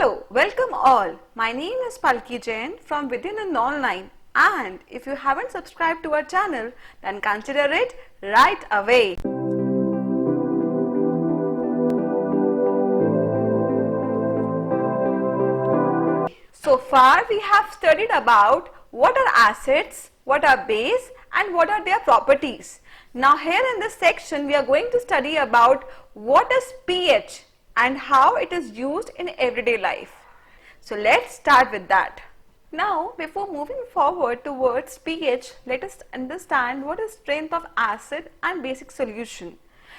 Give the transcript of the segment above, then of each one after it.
Hello, welcome all. My name is Palki Jain from Within and Online, and if you haven't subscribed to our channel, then consider it right away. So far we have studied about what are acids, what are base, and what are their properties. Now here in this section we are going to study about what is pH and how it is used in everyday life. So let's start with that. Now before moving forward towards pH, let us understand what is strength of acid and basic solution.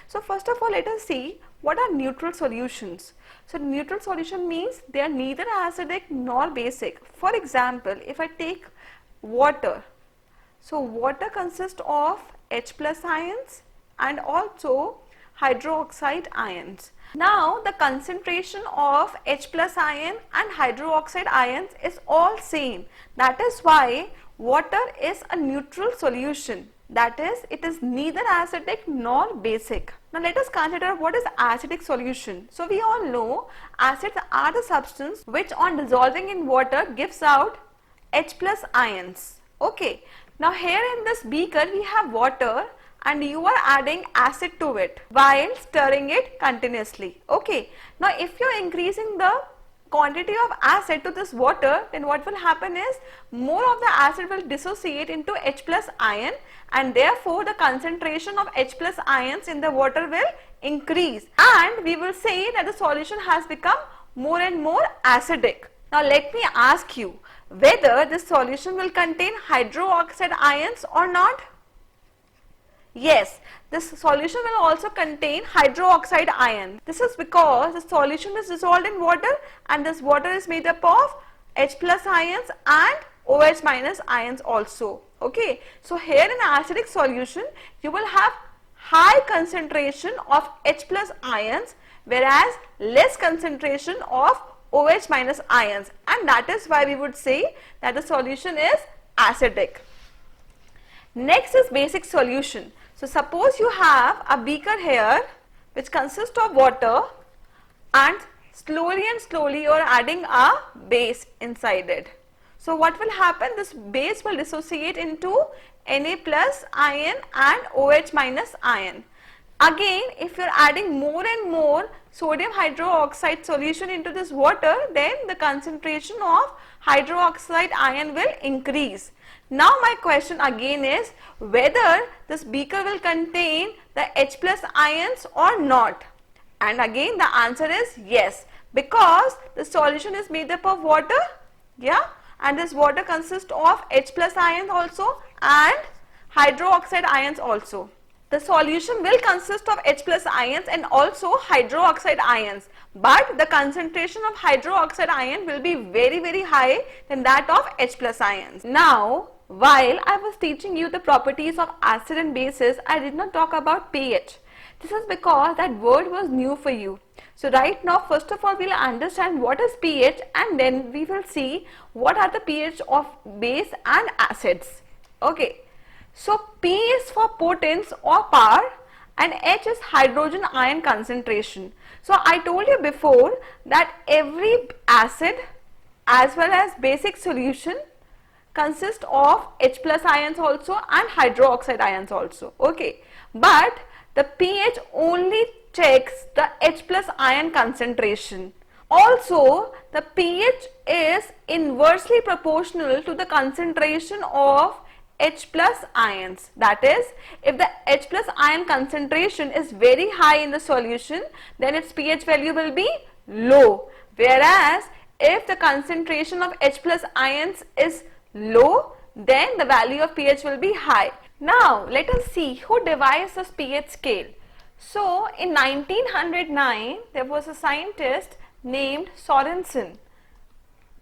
So first of all, let us see what are neutral solutions. So neutral solution means they are neither acidic nor basic. For example, if I take water, so water consists of H plus ions and also hydroxide ions. Now the concentration of H plus ion and hydroxide ions is all same. That is why water is a neutral solution. That is, it is neither acidic nor basic. Now let us consider what is acidic solution. So we all know acids are the substance which on dissolving in water gives out H plus ions. Okay. Now here in this beaker we have water and you are adding acid to it while stirring it continuously. Okay. Now if you are increasing the quantity of acid to this water, then what will happen is more of the acid will dissociate into H plus ion, and therefore the concentration of H plus ions in the water will increase, and we will say that the solution has become more and more acidic. Now let me ask you whether this solution will contain hydroxide ions or not. Yes, this solution will also contain hydroxide ion. This is because the solution is dissolved in water and this water is made up of H plus ions and OH minus ions also. Okay, so here in acidic solution you will have high concentration of H plus ions whereas less concentration of OH minus ions, and that is why we would say that the solution is acidic. Next is basic solution. So suppose you have a beaker here which consists of water and slowly you are adding a base inside it. So what will happen? This base will dissociate into Na plus ion and OH minus ion. Again, if you are adding more and more sodium hydroxide solution into this water, then the concentration of hydroxide ion will increase. Now my question again is whether this beaker will contain the H plus ions or not. And again the answer is yes, because the solution is made up of water, yeah, and this water consists of H plus ions also and hydroxide ions also. The solution will consist of H plus ions and also hydroxide ions, but the concentration of hydroxide ion will be very high than that of H plus ions. Now while I was teaching you the properties of acid and bases, I did not talk about pH. This is because that word was new for you. So right now first of all we will understand what is pH, and then we will see what are the pH of base and acids. Okay. So P is for potence or power and H is hydrogen ion concentration. So I told you before that every acid as well as basic solution consist of H plus ions also and hydroxide ions also. Okay, but the pH only checks the H plus ion concentration. Also the pH is inversely proportional to the concentration of H plus ions. That is, if the H plus ion concentration is very high in the solution, then its pH value will be low, whereas if the concentration of H plus ions is low, then the value of pH will be high. Now let us see who devised this pH scale. So in 1909 there was a scientist named Sorensen.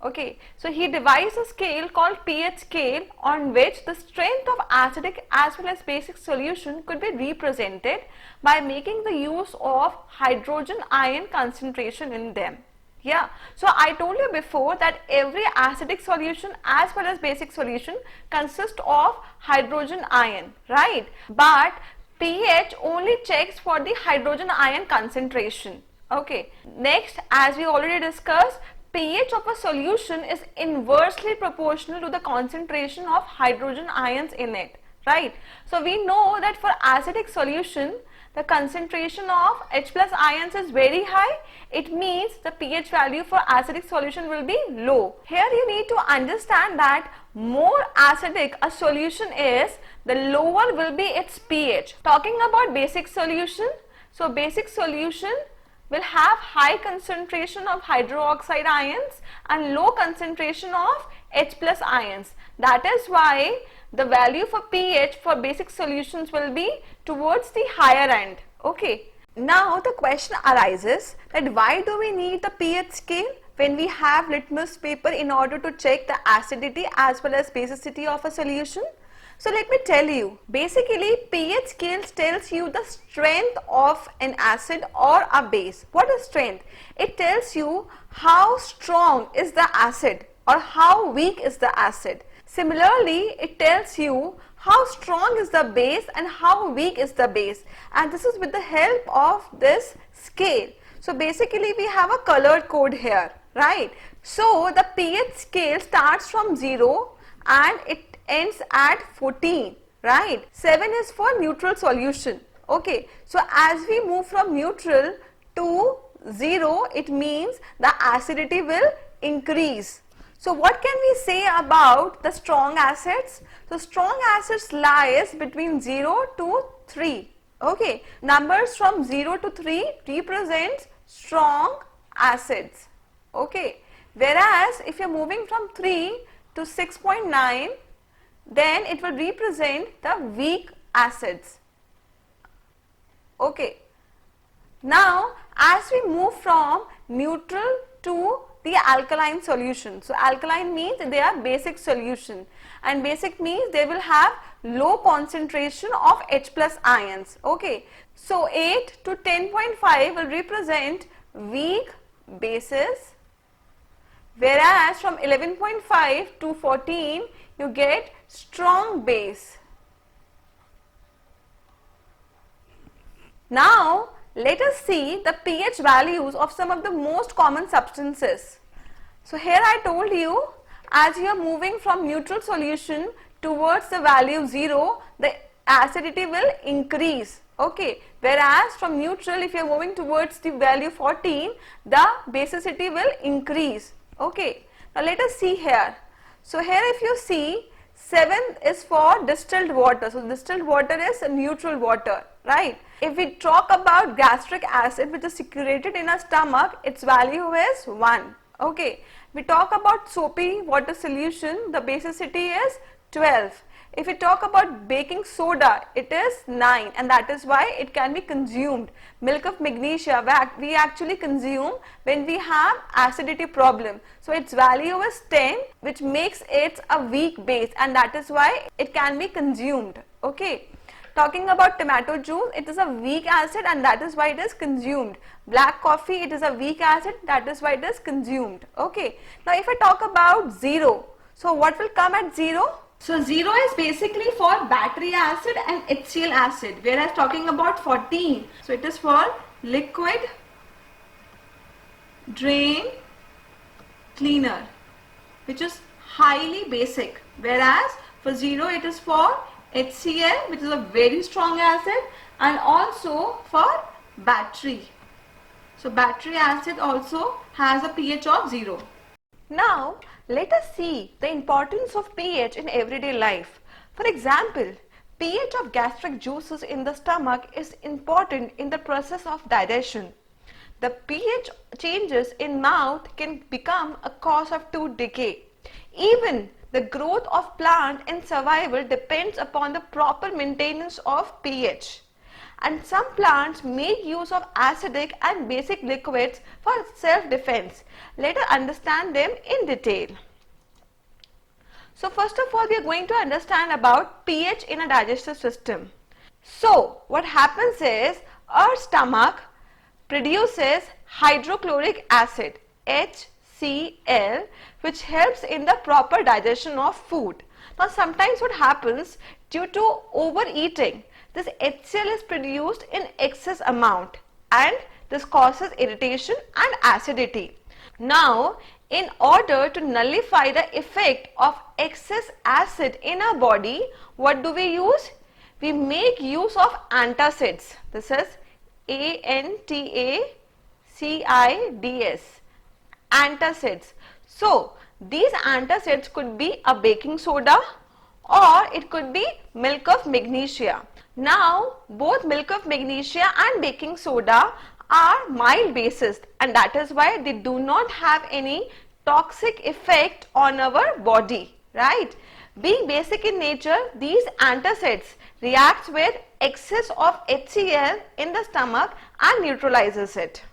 Okay, so he devised a scale called pH scale on which the strength of acidic as well as basic solution could be represented by making the use of hydrogen ion concentration in them. Yeah, so I told you before that every acidic solution as well as basic solution consists of hydrogen ion, right? But pH only checks for the hydrogen ion concentration. Okay, next, as we already discussed, pH of a solution is inversely proportional to the concentration of hydrogen ions in it, right? So we know that for acidic solution, the concentration of H plus ions is very high. It means the pH value for acidic solution will be low. Here you need to understand that more acidic a solution is, the lower will be its pH. Talking about basic solution, so basic solution will have high concentration of hydroxide ions and low concentration of H plus ions. That is why the value for pH for basic solutions will be towards the higher end. Okay. Now the question arises that why do we need the pH scale when we have litmus paper in order to check the acidity as well as basicity of a solution? So let me tell you, basically pH scale tells you the strength of an acid or a base. What is strength? It tells you how strong is the acid or how weak is the acid. Similarly, it tells you how strong is the base and how weak is the base, and this is with the help of this scale. So basically we have a color code here, right? So the pH scale starts from 0 and it ends at 14, right? 7 is for neutral solution. Okay, so as we move from neutral to 0, it means the acidity will increase. So what can we say about the strong acids? So strong acids lies between 0 to 3. Okay, numbers from 0 to 3 represents strong acids. Okay, whereas if you are moving from 3 to 6.9, then it will represent the weak acids. Okay, now as we move from neutral to the alkaline solution. So alkaline means they are basic solution, and basic means they will have low concentration of H plus ions. Okay, so 8 to 10.5 will represent weak bases, whereas from 11.5 to 14 you get strong base. Now let us see the pH values of some of the most common substances. So here I told you, as you are moving from neutral solution towards the value 0, the acidity will increase. Okay, whereas from neutral, if you are moving towards the value 14, the basicity will increase. Okay, now let us see here. So here if you see, 7 is for distilled water. So distilled water is a neutral water, right? If we talk about gastric acid which is secreted in our stomach, its value is 1. Okay. We talk about soapy water solution, the basicity is 12. If we talk about baking soda, it is 9, and that is why it can be consumed. Milk of magnesia we actually consume when we have acidity problem. So its value is 10, which makes it a weak base, and that is why it can be consumed. Okay. Talking about tomato juice, it is a weak acid and that is why it is consumed. Black coffee, it is a weak acid, that is why it is consumed. Okay. Now if I talk about 0, so what will come at 0? So 0 is basically for battery acid and HCl acid, whereas talking about 14, so it is for liquid drain cleaner, which is highly basic, whereas for 0 it is for HCl, which is a very strong acid, and also for battery. So battery acid also has a pH of 0. Now let us see the importance of pH in everyday life. For example, pH of gastric juices in the stomach is important in the process of digestion. The pH changes in mouth can become a cause of tooth decay. Even the growth of plant and survival depends upon the proper maintenance of pH. And some plants make use of acidic and basic liquids for self-defense. Let us understand them in detail. So first of all, we are going to understand about pH in a digestive system. So what happens is our stomach produces hydrochloric acid, HCl, which helps in the proper digestion of food. Now sometimes what happens, due to overeating, this HCl is produced in excess amount and this causes irritation and acidity. Now in order to nullify the effect of excess acid in our body, what do we use? We make use of antacids. This is ANTACIDS, antacids. So these antacids could be a baking soda or it could be milk of magnesia. Now both milk of magnesia and baking soda are mild bases, and that is why they do not have any toxic effect on our body, right? Being basic in nature, these antacids reacts with excess of HCl in the stomach and neutralizes it.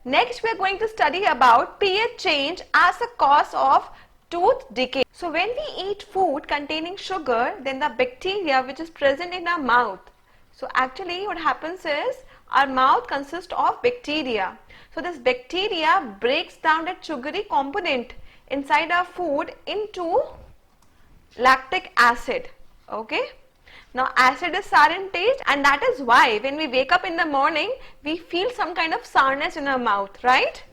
Next, we are going to study about pH change as a cause of tooth decay. So when we eat food containing sugar, then the bacteria which is present in our mouth. So actually what happens is our mouth consists of bacteria. So this bacteria breaks down that sugary component inside our food into lactic acid. Okay. Now acid is sour in taste, and that is why when we wake up in the morning, we feel some kind of sourness in our mouth, right?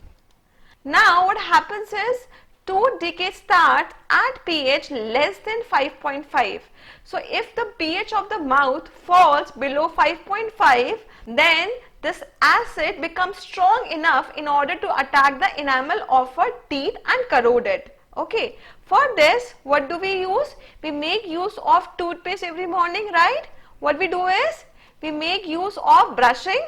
Now what happens is tooth decay starts at pH less than 5.5. So if the pH of the mouth falls below 5.5, then this acid becomes strong enough in order to attack the enamel of our teeth and corrode it. Okay, for this what do we use? We make use of toothpaste every morning, right? What we do is we make use of brushing.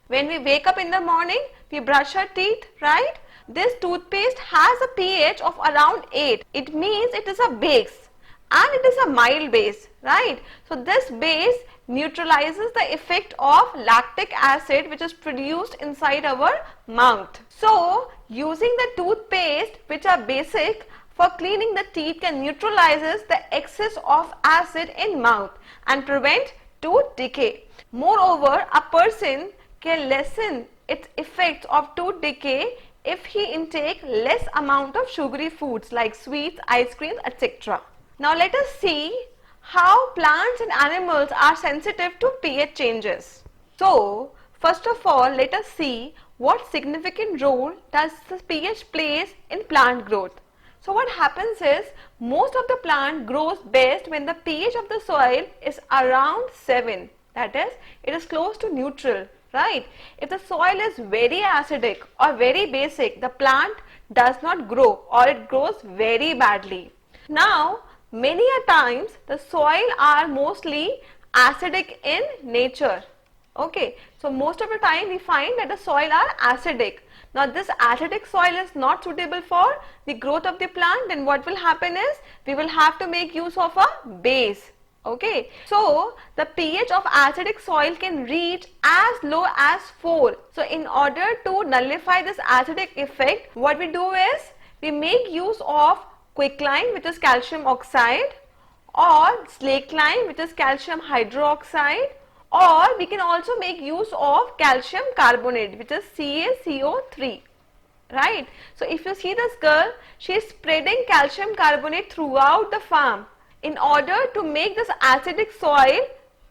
When we wake up in the morning, we brush our teeth, right? This toothpaste has a pH of around 8. It means it is a base and it is a mild base, right? So this base neutralizes the effect of lactic acid which is produced inside our mouth. So using the toothpaste which are basic for cleaning the teeth can neutralizes the excess of acid in mouth and prevent tooth decay. Moreover, a person can lessen its effects of tooth decay if he intake less amount of sugary foods like sweets, ice creams, etc. Now let us see how plants and animals are sensitive to pH changes. So first of all, let us see what significant role does the pH plays in plant growth. So what happens is most of the plant grows best when the pH of the soil is around 7. That is, it is close to neutral, right? If the soil is very acidic or very basic, the plant does not grow or it grows very badly. Now many a times the soil are mostly acidic in nature. Okay, so most of the time we find that the soil are acidic. Now this acidic soil is not suitable for the growth of the plant. Then what will happen is we will have to make use of a base. Okay, so the pH of acidic soil can reach as low as 4. So in order to nullify this acidic effect, what we do is we make use of quicklime, which is calcium oxide, or slakelime, which is calcium hydroxide, or we can also make use of calcium carbonate, which is CaCO3, right? So if you see this girl, she is spreading calcium carbonate throughout the farm in order to make this acidic soil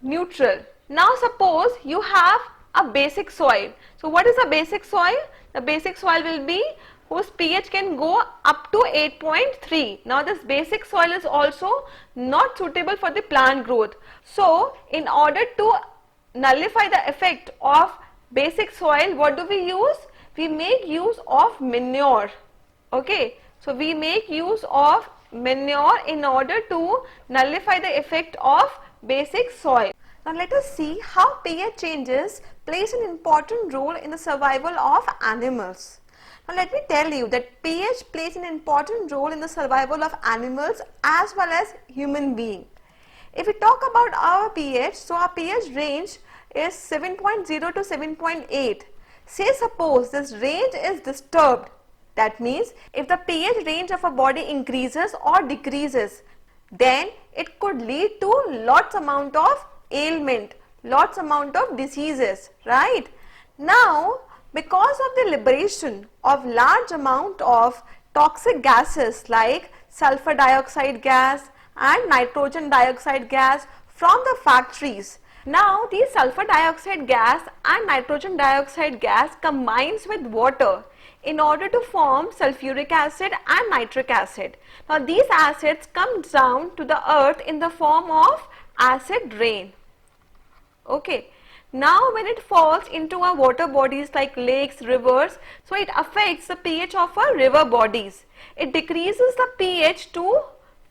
neutral. Now suppose you have a basic soil. So what is a basic soil? The basic soil will be whose pH can go up to 8.3. Now this basic soil is also not suitable for the plant growth. So in order to nullify the effect of basic soil, what do we use? We make use of manure. Okay, so we make use of manure in order to nullify the effect of basic soil. Now let us see how pH changes plays an important role in the survival of animals. Now let me tell you that pH plays an important role in the survival of animals as well as human being. If we talk about our pH, so our pH range is 7.0 to 7.8. Say suppose this range is disturbed. That means if the pH range of a body increases or decreases, then it could lead to lots amount of ailment, lots amount of diseases, right? Now because of the liberation of large amount of toxic gases like sulfur dioxide gas and nitrogen dioxide gas from the factories, now these sulfur dioxide gas and nitrogen dioxide gas combines with water in order to form sulfuric acid and nitric acid. Now these acids come down to the earth in the form of acid rain. Okay. Now when it falls into our water bodies like lakes, rivers, so it affects the pH of our river bodies. It decreases the pH to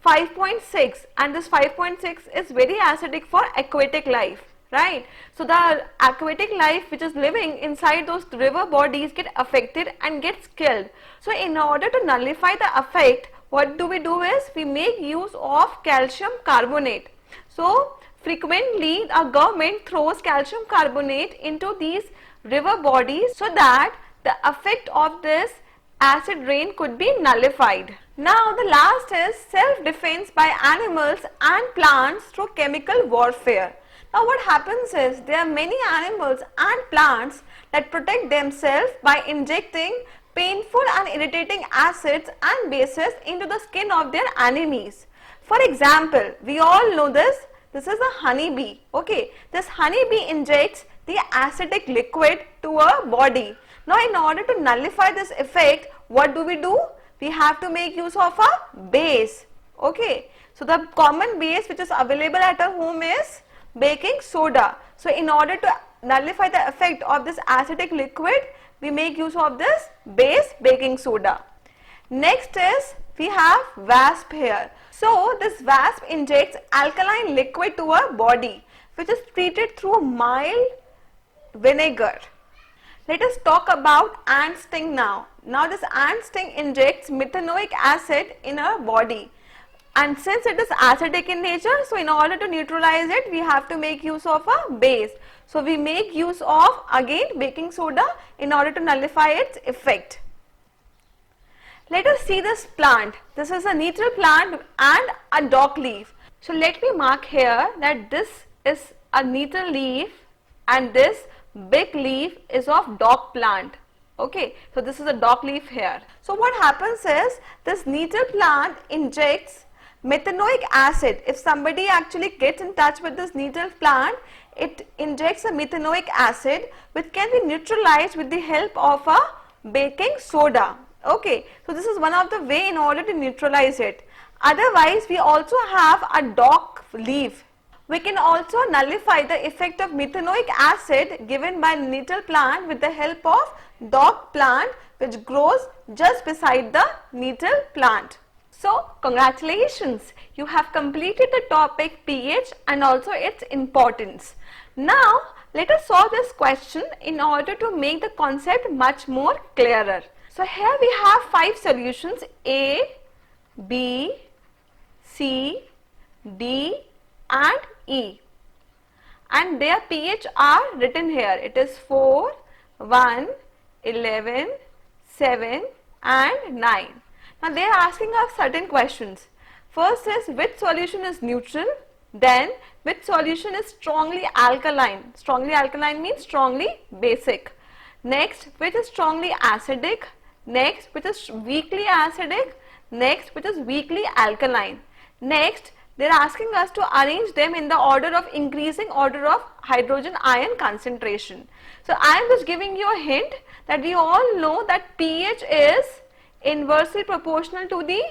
5.6, and this 5.6 is very acidic for aquatic life, right? So the aquatic life which is living inside those river bodies get affected and gets killed. So in order to nullify the effect, what do is we make use of calcium carbonate. So frequently our government throws calcium carbonate into these river bodies so that the effect of this acid rain could be nullified. Now the last is self-defense by animals and plants through chemical warfare. Now what happens is there are many animals and plants that protect themselves by injecting painful and irritating acids and bases into the skin of their enemies. For example, we all know this is a honeybee. Okay, this honeybee injects the acidic liquid to a body. Now in order to nullify this effect, what do? We have to make use of a base. Okay, so the common base which is available at our home is baking soda. So in order to nullify the effect of this acidic liquid, we make use of this base baking soda. Next is we have wasp here. So this wasp injects alkaline liquid to our body which is treated through mild vinegar. Let us talk about ant sting now. Now this ant sting injects methanoic acid in our body, and since it is acidic in nature, so in order to neutralize it we have to make use of a base. So we make use of again baking soda in order to nullify its effect. Let us see this plant. This is a nettle plant and a dock leaf. So let me mark here that this is a nettle leaf and this big leaf is of dock plant. Okay, so this is a dock leaf here. So what happens is this nettle plant injects methanoic acid. If somebody actually gets in touch with this nettle plant, it injects a methanoic acid which can be neutralized with the help of a baking soda. Okay, so this is one of the way in order to neutralize it. Otherwise, we also have a dock leaf. We can also nullify the effect of methanoic acid given by nettle plant with the help of dock plant which grows just beside the nettle plant. So, congratulations, you have completed the topic pH and also its importance. Now, let us solve this question in order to make the concept much more clearer. So here we have 5 solutions A, B, C, D and E, and their pH are written here. It is 4, 1, 11, 7 and 9. Now they are asking us certain questions. First is which solution is neutral, then which solution is strongly alkaline. Strongly alkaline means strongly basic. Next, which is strongly acidic. Next, which is weakly acidic. Next, which is weakly alkaline. Next, they are asking us to arrange them in the order of increasing order of hydrogen ion concentration. So I am just giving you a hint that we all know that pH is inversely proportional to the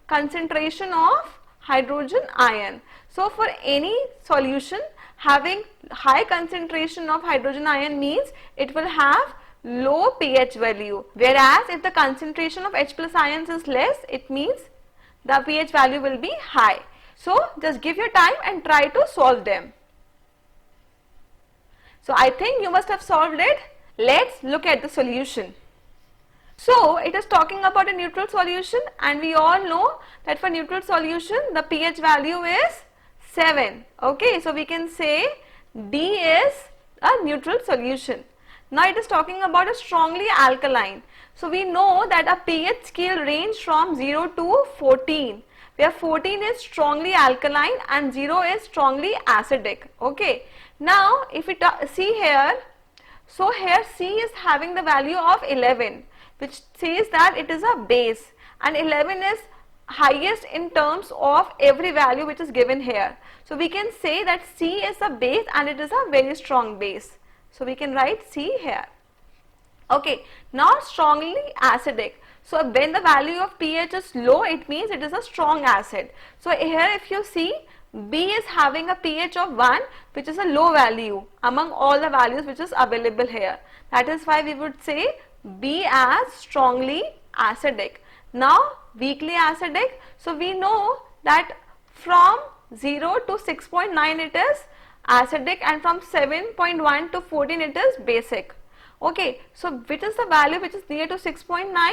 concentration of hydrogen ion. So for any solution having high concentration of hydrogen ion means it will have low pH value, whereas if the concentration of H plus ions is less, it means the pH value will be high. So just give your time and try to solve them. So I think you must have solved it. Let's look at the solution. So it is talking about a neutral solution, and we all know that for neutral solution the pH value is 7. Okay, so we can say D is a neutral solution. Now it is talking about a strongly alkaline. So we know that a pH scale range from 0 to 14, where 14 is strongly alkaline and 0 is strongly acidic. Okay. Now if we see here, so here C is having the value of 11, which says that it is a base, and 11 is highest in terms of every value which is given here. So we can say that C is a base and it is a very strong base. So we can write C here. Okay, now strongly acidic. So when the value of pH is low, it means it is a strong acid. So here if you see, B is having a pH of 1, which is a low value among all the values which is available here. That is why we would say B as strongly acidic. Now weakly acidic. So we know that from 0 to 6.9 it is acidic, and from 7.1 to 14 it is basic. Okay, so which is the value which is near to 6.9?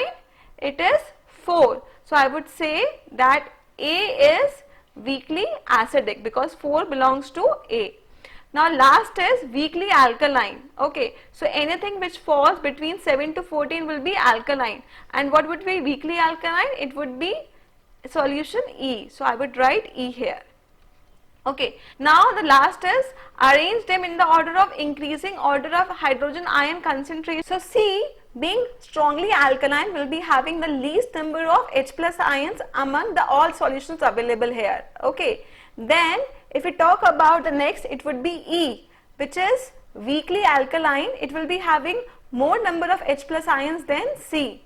It is 4. So I would say that A is weakly acidic because 4 belongs to A. Now last is weakly alkaline. Okay, so anything which falls between 7 to 14 will be alkaline. And what would be weakly alkaline? It would be solution E. So I would write E here. Okay, now the last is arrange them in the order of increasing order of hydrogen ion concentration. So C, being strongly alkaline, will be having the least number of H plus ions among the all solutions available here. Okay, then if we talk about the next, it would be E, which is weakly alkaline. It will be having more number of H plus ions than C.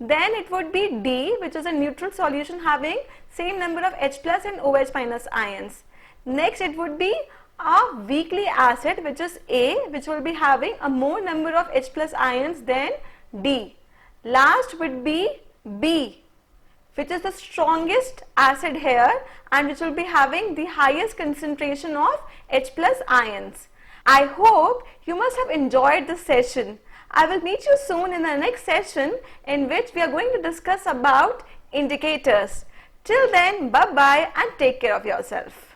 Then it would be D, which is a neutral solution having same number of H plus and OH minus ions. Next it would be a weakly acid, which is A, which will be having a more number of H plus ions than D. Last would be B, which is the strongest acid here and which will be having the highest concentration of H plus ions. I hope you must have enjoyed this session. I will meet you soon in the next session, in which we are going to discuss about indicators. Till then, bye bye and take care of yourself.